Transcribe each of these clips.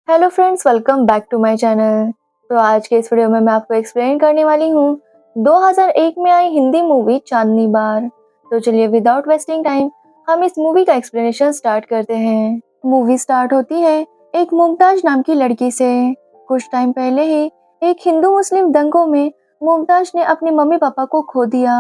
Hello friends, welcome back to my channel. तो आज के इस वीडियो में मैं आपको एक्सप्लेन करने वाली हूँ 2001 में आई हिंदी मूवी चांदनी बार। तो चलिए विदाउट वेस्टिंग टाइम हम इस मूवी का एक्सप्लेनेशन स्टार्ट करते हैं। मूवी स्टार्ट होती है एक मुमताज नाम की लड़की से। कुछ टाइम पहले ही एक हिंदू मुस्लिम दंगों में मुमताज ने अपने मम्मी पापा को खो दिया।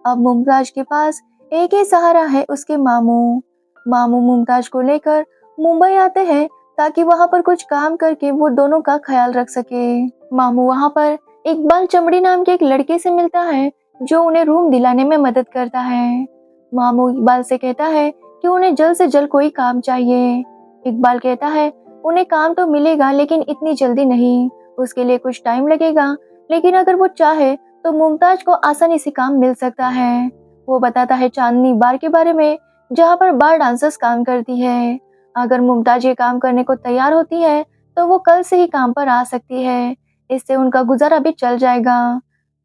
अब मुमताज के पास एक ही सहारा है, उसके मामू। मामू मुमताज को लेकर मुंबई आते हैं ताकि वहां पर कुछ काम करके वो दोनों का ख्याल रख सके। मामू वहां पर इकबाल चमड़ी नाम के एक लड़के से मिलता है जो उन्हें रूम दिलाने में मदद करता है। मामू इकबाल से कहता है कि उन्हें जल्द से जल्द कोई काम चाहिए। इकबाल कहता है उन्हें काम तो मिलेगा लेकिन इतनी जल्दी नहीं, उसके लिए कुछ टाइम लगेगा, लेकिन अगर वो चाहे तो मुमताज को आसानी से काम मिल सकता है। वो बताता है चांदनी बार के बारे में जहाँ पर बार डांसर्स काम करती है। अगर मुमताज ये काम करने को तैयार होती है तो वो कल से ही काम पर आ सकती है, इससे उनका गुजारा भी चल जाएगा।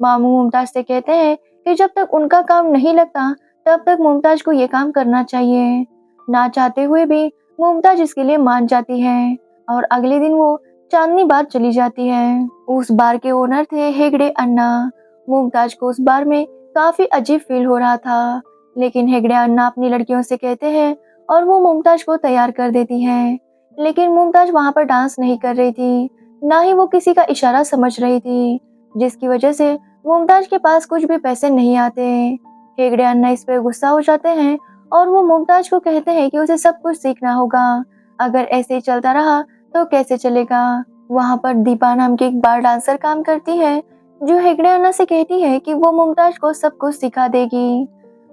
मामू मुमताज से कहते हैं कि जब तक उनका काम नहीं लगता तब तक मुमताज को ये काम करना चाहिए। ना चाहते हुए भी मुमताज इसके लिए मान जाती है और अगले दिन वो चांदनी बार चली जाती है। उस बार के ओनर थे हेगड़े अन्ना। मुमताज को उस बार में काफी अजीब फील हो रहा था, लेकिन हेगड़े अन्ना अपनी लड़कियों से कहते हैं और वो मुमताज को तैयार कर देती हैं। लेकिन मुमताज वहां पर डांस नहीं कर रही थी, ना ही वो किसी का इशारा समझ रही थी, जिसकी वजह से मुमताज के पास कुछ भी पैसे नहीं आते। हेगड़े अन्ना इस पे गुस्सा हो जाते हैं और वो मुमताज को कहते हैं कि उसे सब कुछ सीखना होगा, अगर ऐसे ही चलता रहा तो कैसे चलेगा। वहां पर दीपा नाम की एक बार डांसर काम करती है जो हेगड़े अन्ना से कहती है कि वो मुमताज को सब कुछ सिखा देगी।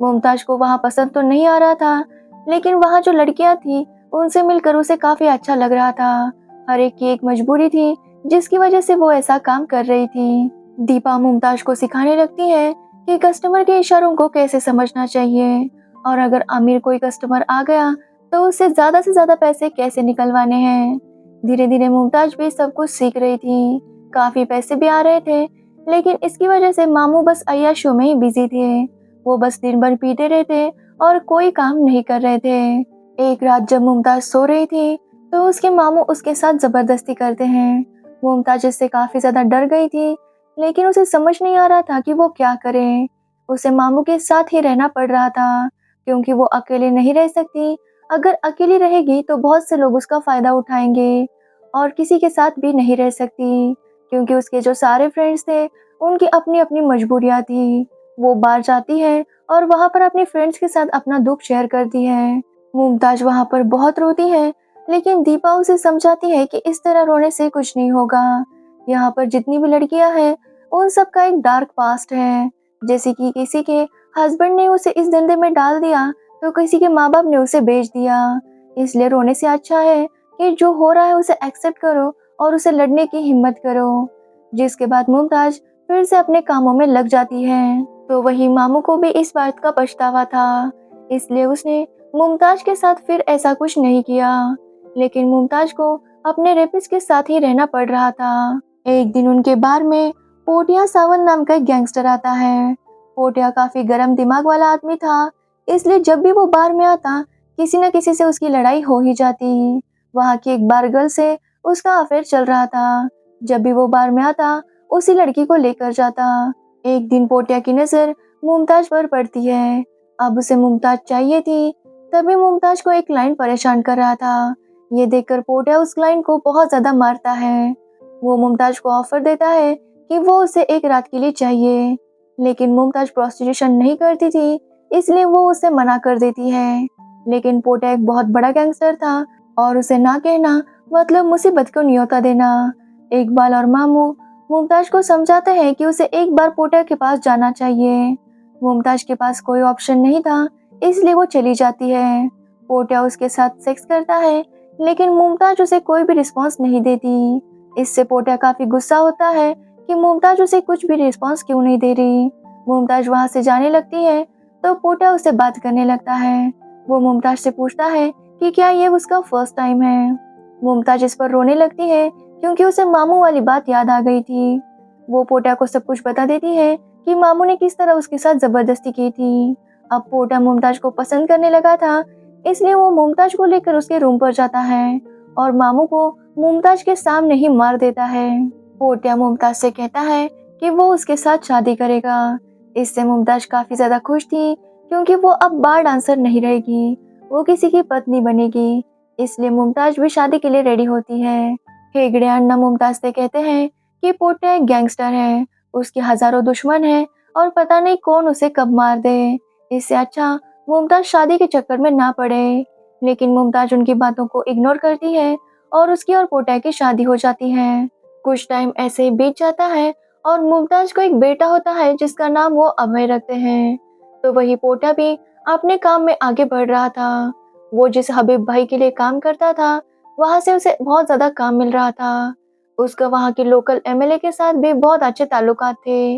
मुमताज को वहां पसंद तो नहीं आ रहा था, लेकिन वहां जो लड़कियां थी उनसे मिलकर उसे काफी अच्छा लग रहा था। हर एक की एक मजबूरी थी जिसकी वजह से वो ऐसा काम कर रही थी। दीपा मुमताज को सिखाने लगती है कि कस्टमर के इशारों को कैसे समझना चाहिए और अगर अमीर कोई कस्टमर आ गया तो उससे ज्यादा से ज्यादा पैसे कैसे निकलवाने हैं। धीरे धीरे मुमताज भी सब कुछ सीख रही थी, काफी पैसे भी आ रहे थे, लेकिन इसकी वजह से मामू बस अय्याशों में ही बिजी थे। वो बस दिन भर पीते रहते और कोई काम नहीं कर रहे थे। एक रात जब मुमताज सो रही थी तो उसके मामू उसके साथ जबरदस्ती करते हैं। मुमताज इससे काफी ज्यादा डर गई थी, लेकिन उसे समझ नहीं आ रहा था कि वो क्या करे। उसे मामू के साथ ही रहना पड़ रहा था क्योंकि वो अकेले नहीं रह सकती। अगर अकेली रहेगी तो बहुत से लोग उसका फायदा उठाएंगे और किसी के साथ भी नहीं रह सकती क्योंकि उसके जो सारे फ्रेंड्स थे उनकी अपनी अपनी मजबूरियां थी। वो बाहर जाती है और वहां पर अपने फ्रेंड्स के साथ अपना दुख शेयर करती है। मुमताज वहां पर बहुत रोती है, लेकिन दीपा उसे समझाती है कि इस तरह रोने से कुछ नहीं होगा। यहाँ पर जितनी भी लड़कियां हैं उन सब का एक डार्क पास्ट है, जैसे कि किसी के हस्बैंड ने उसे इस धंधे में डाल दिया तो किसी के माँ बाप ने उसे बेच दिया। इसलिए रोने से अच्छा है कि जो हो रहा है उसे एक्सेप्ट करो और उसे लड़ने की हिम्मत करो। जिसके बाद मुमताज फिर से अपने कामों में लग जाती है। तो वही मामू को भी इस बात का पछतावा था, इसलिए उसने मुमताज के साथ फिर ऐसा कुछ नहीं किया, लेकिन मुमताज को अपने रेपिस्ट के साथ ही रहना पड़ रहा था। एक दिन उनके बार में पोटिया सावन नाम का एक गैंगस्टर आता है। पोटिया काफी गर्म दिमाग वाला आदमी था, इसलिए जब भी वो बार में आता किसी न किसी से उसकी लड़ाई हो ही जाती। वहाँ की एक बार गर्ल से उसका अफेयर चल रहा था। जब भी वो बार में आता उसी लड़की को लेकर जाता। एक दिन पोटिया की नजर मुमताज पर पड़ती है। अब उसे मुमताज चाहिए थी, तभी मुमताज को एक क्लाइंट परेशान कर रहा था। ये देखकर पोटिया उस क्लाइंट को बहुत ज्यादा मारता है। वो मुमताज को ऑफर देता है कि वो उसे एक रात के लिए चाहिए, लेकिन मुमताज प्रोस्टिट्यूशन नहीं करती थी, इसलिए वो उसे मना कर देती है। लेकिन पोटिया एक बहुत बड़ा गैंगस्टर था और उसे ना कहना मतलब मुसीबत को न्योता देना। इकबाल और मामू मुमताज को समझाते हैं कि उसे एक बार पोटिया के पास जाना चाहिए। मुमताज के पास कोई ऑप्शन नहीं था, इसलिए वो चली जाती है। पोटिया उसके साथ सेक्स करता है, लेकिन मुमताज उसे कोई भी रिस्पॉन्स नहीं देती। इससे पोटिया काफी गुस्सा होता है कि मुमताज उसे कुछ भी रिस्पॉन्स क्यों नहीं दे रही। मुमताज वहां से जाने लगती है तो पोटिया उससे बात करने लगता है। वो मुमताज से पूछता है कि क्या ये उसका फर्स्ट टाइम है। मुमताज इस पर रोने लगती है क्योंकि उसे मामू वाली बात याद आ गई थी। वो पोटिया को सब कुछ बता देती है कि मामू ने किस तरह उसके साथ जबरदस्ती की थी। अब पोटिया मुमताज को पसंद करने लगा था, इसलिए वो मुमताज को लेकर उसके रूम पर जाता है और मामू को मुमताज के सामने ही मार देता है। पोटिया मुमताज से कहता है कि वो उसके साथ शादी करेगा। इससे मुमताज काफी ज्यादा खुश थी क्योंकि वो अब बार डांसर नहीं रहेगी, वो किसी की पत्नी बनेगी। इसलिए मुमताज भी शादी के लिए रेडी होती है। हेगड़े अन्ना मुमताज से कहते हैं कि पोटिया एक गैंगस्टर है, उसके हजारों दुश्मन हैं और पता नहीं कौन उसे कब मार दे। इससे अच्छा मुमताज शादी के चक्कर में ना पड़े। लेकिन मुमताज उनकी बातों को इग्नोर करती है और उसकी और पोटिया की शादी हो जाती है। कुछ टाइम ऐसे ही बीत जाता है और मुमताज को एक बेटा होता है जिसका नाम वो अभय रखते हैं। तो वही पोटिया भी अपने काम में आगे बढ़ रहा था। वो जिस हबीब भाई के लिए काम करता था वहां से उसे बहुत ज्यादा काम मिल रहा था। उसका वहां के लोकल एमएलए के साथ भी बहुत अच्छे ताल्लुकात थे।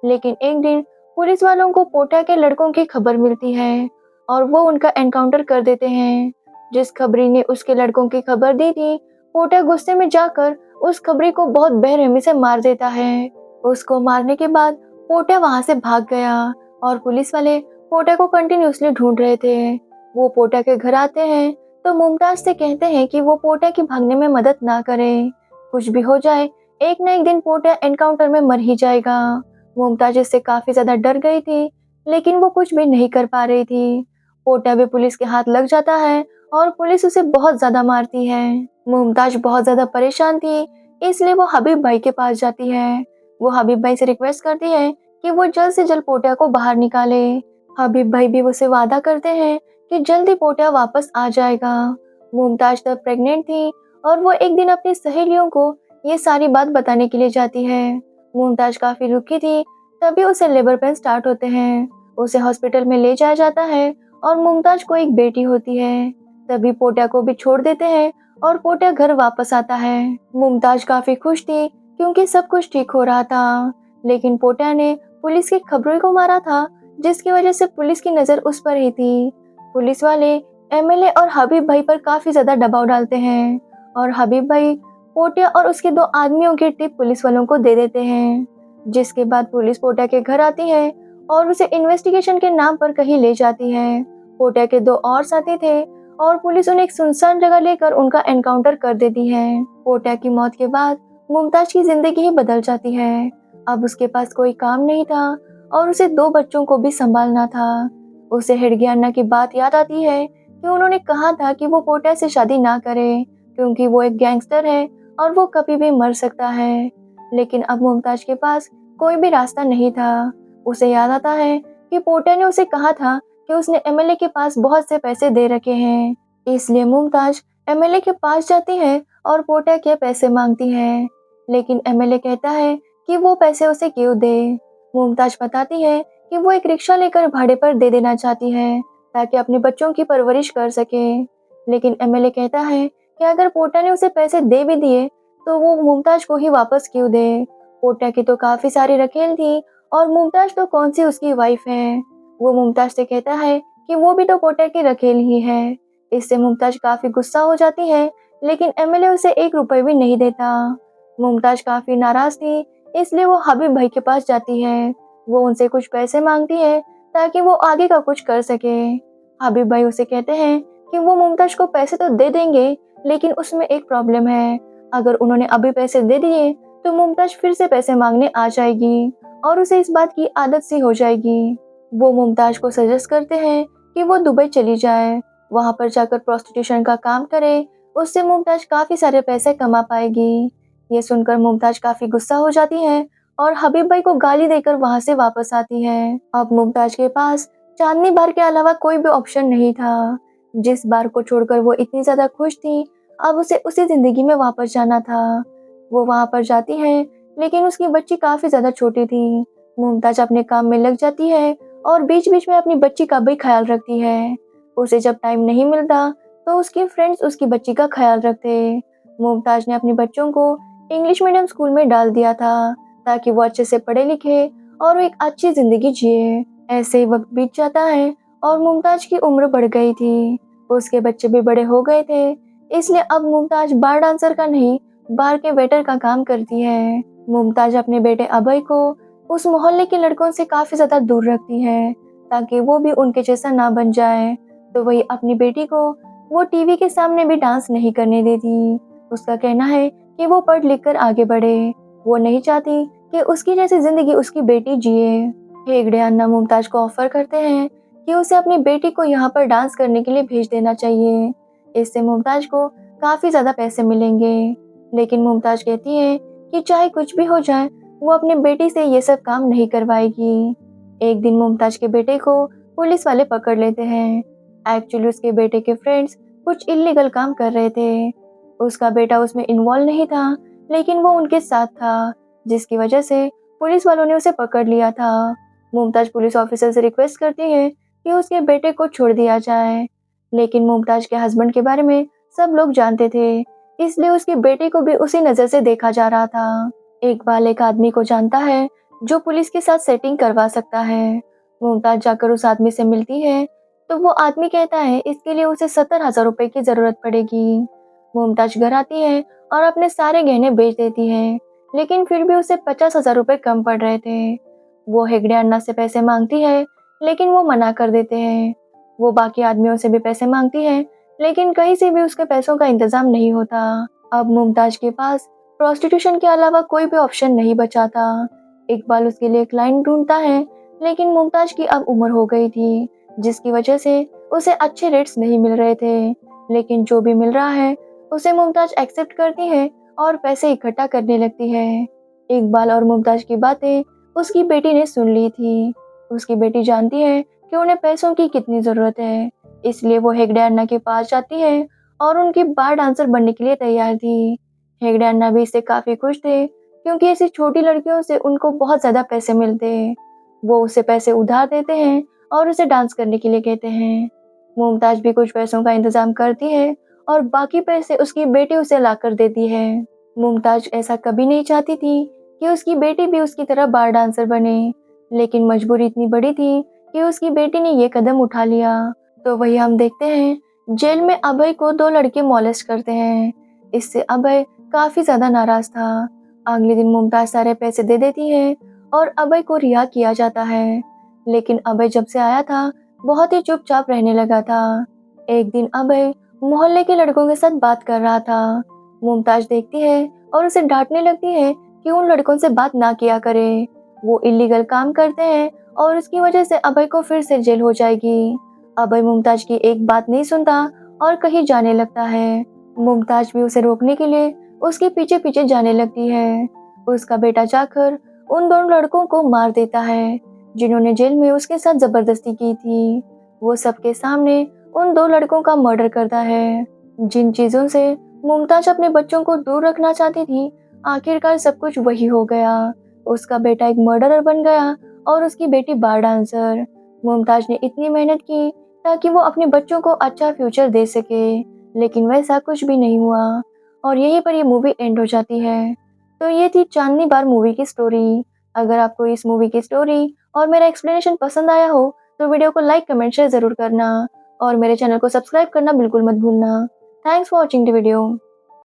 लेकिन एक दिन पुलिस वालों को पोटिया के लड़कों की खबर मिलती है और वो उनका एनकाउंटर कर देते हैं। जिस खबरी ने उसके लड़कों की खबर दी थी, पोटिया गुस्से में जाकर उस खबरी को बहुत बेरहमी से मार देता है। उसको मारने के बाद पोटिया वहां से भाग गया और पुलिस वाले पोटिया को कंटिन्यूअसली ढूंढ रहे थे। वो पोटिया के घर आते हैं तो मुमताज से कहते हैं कि वो पोटिया की भागने में मदद ना करे। कुछ भी हो जाए, एक ना एक दिन पोटिया एनकाउंटर में मर ही जाएगा। मुमताज इससे काफी ज्यादा डर गई थी, लेकिन वो कुछ भी नहीं कर पा रही थी। पोटिया भी पुलिस के हाथ लग जाता है और पुलिस उसे बहुत ज्यादा मारती है। मुमताज बहुत ज्यादा परेशान थी, इसलिए वो हबीब भाई के पास जाती है। वो हबीब भाई से रिक्वेस्ट करती है कि वो जल्द से जल्द पोटिया को बाहर निकाले। हबीब भाई भी उसे वादा करते हैं कि जल्दी पोटिया वापस आ जाएगा। मुमताज तब प्रेग्नेंट थी और वो एक दिन अपनी सहेलियों को ये सारी बात बताने के लिए जाती है। मुमताज काफी दुखी थी, तभी उसे लेबर पेन स्टार्ट होते हैं। उसे हॉस्पिटल में ले जाया जाता है और मुमताज को एक बेटी होती है। तभी पोटिया को भी छोड़ देते हैं और पोटिया घर वापस आता है। मुमताज काफी खुश थी क्योंकि सब कुछ ठीक हो रहा था। लेकिन पोटिया ने पुलिस के खबरों को मारा था, जिसकी वजह से पुलिस की नजर उस पर ही थी। पुलिस वाले एमएलए और हबीब भाई पर काफी ज्यादा दबाव डालते हैं और हबीब भाई पोटिया और उसके 2 आदमियों की टिप पुलिस वालों को दे देते हैं। जिसके बाद पुलिस पोटिया के घर आती है और उसे इन्वेस्टिगेशन के नाम पर कहीं ले जाती है। पोटिया के 2 और साथी थे और पुलिस उन्हें एक सुनसान जगह लेकर उनका एनकाउंटर कर देती है। पोटिया की मौत के बाद मुमताज की जिंदगी ही बदल जाती है। अब उसके पास कोई काम नहीं था और उसे 2 बच्चों को भी संभालना था। उसे हिड़गी अन्ना की बात याद आती है कि उन्होंने कहा था कि वो पोटिया से शादी ना करे क्योंकि वो एक गैंगस्टर है और वो कभी भी मर सकता है। लेकिन अब मुमताज के पास कोई भी रास्ता नहीं था। उसे याद आता है कि पोटिया ने उसे कहा था कि उसने एमएलए के पास बहुत से पैसे दे रखे हैं। इसलिए मुमताज एमएलए के पास जाती है और पोटिया के पैसे मांगती है। लेकिन एमएलए कहता है कि वो पैसे उसे क्यों दे। मुमताज बताती है कि वो एक रिक्शा लेकर भाड़े पर दे देना चाहती है ताकि अपने बच्चों की परवरिश कर सके। लेकिन एमएलए कहता है कि अगर पोटिया ने उसे पैसे दे भी दिए तो वो मुमताज को ही वापस क्यों दे। पोटिया की तो काफी सारी रखेल थी और मुमताज तो कौन सी उसकी वाइफ है। वो मुमताज से कहता है कि वो भी तो पोटिया की रखेल ही है। इससे मुमताज काफी गुस्सा हो जाती है, लेकिन एमएलए उसे 1 रुपए भी नहीं देता। मुमताज काफी नाराज थी, इसलिए वो हबीब भाई के पास जाती है। वो उनसे कुछ पैसे मांगती है ताकि वो आगे का कुछ कर सके। हबीब भाई उसे कहते हैं कि वो मुमताज को पैसे तो दे देंगे, लेकिन उसमें एक प्रॉब्लम है। अगर उन्होंने अभी पैसे दे दिए तो मुमताज फिर से पैसे मांगने आ जाएगी और उसे इस बात की आदत सी हो जाएगी। वो मुमताज को सजेस्ट करते हैं कि वो दुबई चली जाए, वहां पर जाकर प्रोस्टिट्यूशन का काम करे, उससे मुमताज काफी सारे पैसे कमा पाएगी। ये सुनकर मुमताज काफी गुस्सा हो जाती है और हबीब भाई को गाली देकर वहां से वापस आती है। अब मुमताज के पास चांदनी बार के अलावा कोई भी ऑप्शन नहीं था। जिस बार को छोड़कर वो इतनी ज्यादा खुश थी, अब उसे उसी जिंदगी में वापस जाना था। वो वहां पर जाती है, लेकिन उसकी बच्ची काफी ज्यादा छोटी थी। मुमताज अपने काम में लग जाती है और बीच बीच में अपनी बच्ची का भी ख्याल रखती है। उसे जब टाइम नहीं मिलता तो उसके फ्रेंड्स उसकी बच्ची का ख्याल रखते। मुमताज ने अपने बच्चों को इंग्लिश मीडियम स्कूल में डाल दिया था ताकि वो अच्छे से पढ़े लिखे और वो एक अच्छी जिंदगी जिए। ऐसे ही वक्त बीत जाता है और मुमताज की उम्र बढ़ गई थी। उसके बच्चे भी बड़े हो गए थे, इसलिए अब मुमताज बार डांसर का नहीं, बार के वेटर का काम करती है। मुमताज अपने बेटे अभय को उस मोहल्ले के लड़कों से काफी ज्यादा दूर रखती है ताकि वो भी उनके जैसा ना बन जाए। तो वही अपनी बेटी को वो टीवी के सामने भी डांस नहीं करने देती। उसका कहना है कि वो पढ़ लिख कर आगे बढ़े। वो नहीं चाहती कि उसकी जैसी जिंदगी उसकी बेटी जिए। हेगड़े अन्ना मुमताज को ऑफर करते हैं कि उसे अपनी बेटी को यहाँ पर डांस करने के लिए भेज देना चाहिए। इससे मुमताज को काफी ज्यादा पैसे मिलेंगे। लेकिन मुमताज कहती है कि चाहे कुछ भी हो जाए, वो अपनी बेटी से ये सब काम नहीं करवाएगी। एक दिन मुमताज के बेटे को पुलिस वाले पकड़ लेते हैं। एक्चुअली उसके बेटे के फ्रेंड्स कुछ इलीगल काम कर रहे थे। उसका बेटा उसमें इन्वॉल्व नहीं था, लेकिन वो उनके साथ था, जिसकी वजह से पुलिस वालों ने उसे पकड़ लिया था। मुमताज पुलिस ऑफिसर से रिक्वेस्ट करती है कि उसके बेटे को छोड़ दिया जाए, लेकिन मुमताज के हस्बैंड के बारे में सब लोग जानते थे, इसलिए उसके बेटे को भी उसी नजर से देखा जा रहा था। इकबाल एक आदमी को जानता है जो पुलिस के साथ सेटिंग करवा सकता है। मुमताज जाकर उस आदमी से मिलती है, तो वो आदमी कहता है इसके लिए उसे 70,000 रुपए की जरूरत पड़ेगी। मुमताज घर आती है और अपने सारे गहने बेच देती है, लेकिन फिर भी उसे 50,000 रुपए कम पड़ रहे थे। वो हेगड़े अन्ना से पैसे मांगती है, लेकिन वो मना कर देते हैं। वो बाकी आदमियों से भी पैसे मांगती है, लेकिन कहीं से भी उसके पैसों का इंतजाम नहीं होता। अब मुमताज के पास प्रोस्टिट्यूशन के अलावा कोई भी ऑप्शन नहीं बचा था। इकबाल उसके लिए क्लाइंट ढूंढता है, लेकिन मुमताज की अब उम्र हो गई थी, जिसकी वजह से उसे अच्छे रेट्स नहीं मिल रहे थे। लेकिन जो भी मिल रहा है उसे मुमताज एक्सेप्ट करती है और पैसे इकट्ठा करने लगती है। इकबाल और मुमताज की बातें उसकी बेटी ने सुन ली थी। उसकी बेटी जानती है कि उन्हें पैसों की कितनी जरूरत है, इसलिए वो हेगड़े अन्ना के पास जाती है और उनकी बार डांसर बनने के लिए तैयार थी। हेगड़े अन्ना भी इससे काफी खुश थे, क्योंकि ऐसी छोटी लड़कियों से उनको बहुत ज्यादा पैसे मिलते। वो उसे पैसे उधार देते हैं और उसे डांस करने के लिए कहते हैं। मुमताज भी कुछ पैसों का इंतजाम करती है और बाकी पैसे उसकी बेटी उसे लाकर देती है। मुमताज ऐसा कभी नहीं चाहती थी कि उसकी बेटी भी उसकी तरह बार डांसर बने, लेकिन मजबूरी इतनी बड़ी थी कि उसकी बेटी ने ये कदम उठा लिया। तो वही हम देखते हैं, जेल में अभय को दो लड़के मॉलेस्ट करते हैं। इससे अभय काफी ज्यादा नाराज था। अगले दिन मुमताज सारे पैसे दे देती है और अभय को रिहा किया जाता है। लेकिन अभय जब से आया था बहुत ही चुपचाप रहने लगा था। एक दिन अभय मोहल्ले के लड़कों के साथ बात कर रहा था। मुमताज देखती है और उसे डांटने लगती है कि उन लड़कों से बात ना किया करे, वो इलीगल काम करते हैं और इसकी वजह से अभय को फिर से जेल हो जाएगी। अभय मुमताज की एक बात नहीं सुनता और कहीं जाने लगता है। मुमताज भी उसे रोकने के लिए उसके पीछे पीछे जाने लगती है। उसका बेटा जाकर उन दोनों लड़कों को मार देता है, जिन्होंने जेल में उसके साथ जबरदस्ती की थी। वो सबके सामने उन दो लड़कों का मर्डर करता है। जिन चीजों से मुमताज अपने बच्चों को दूर रखना चाहती थी, आखिरकार सब कुछ वही हो गया। उसका बेटा एक मर्डरर बन गया और उसकी बेटी बार डांसर। मुमताज ने इतनी मेहनत की ताकि वो अपने बच्चों को अच्छा फ्यूचर दे सके, लेकिन वैसा कुछ भी नहीं हुआ और यहीं पर ये मूवी एंड हो जाती है। तो ये थी चांदनी बार मूवी की स्टोरी। अगर आपको इस मूवी की स्टोरी और मेरा एक्सप्लेनेशन पसंद आया हो तो वीडियो को लाइक कमेंट शेयर जरूर करना और मेरे चैनल को सब्सक्राइब करना बिल्कुल मत भूलना। Thanks for watching the video.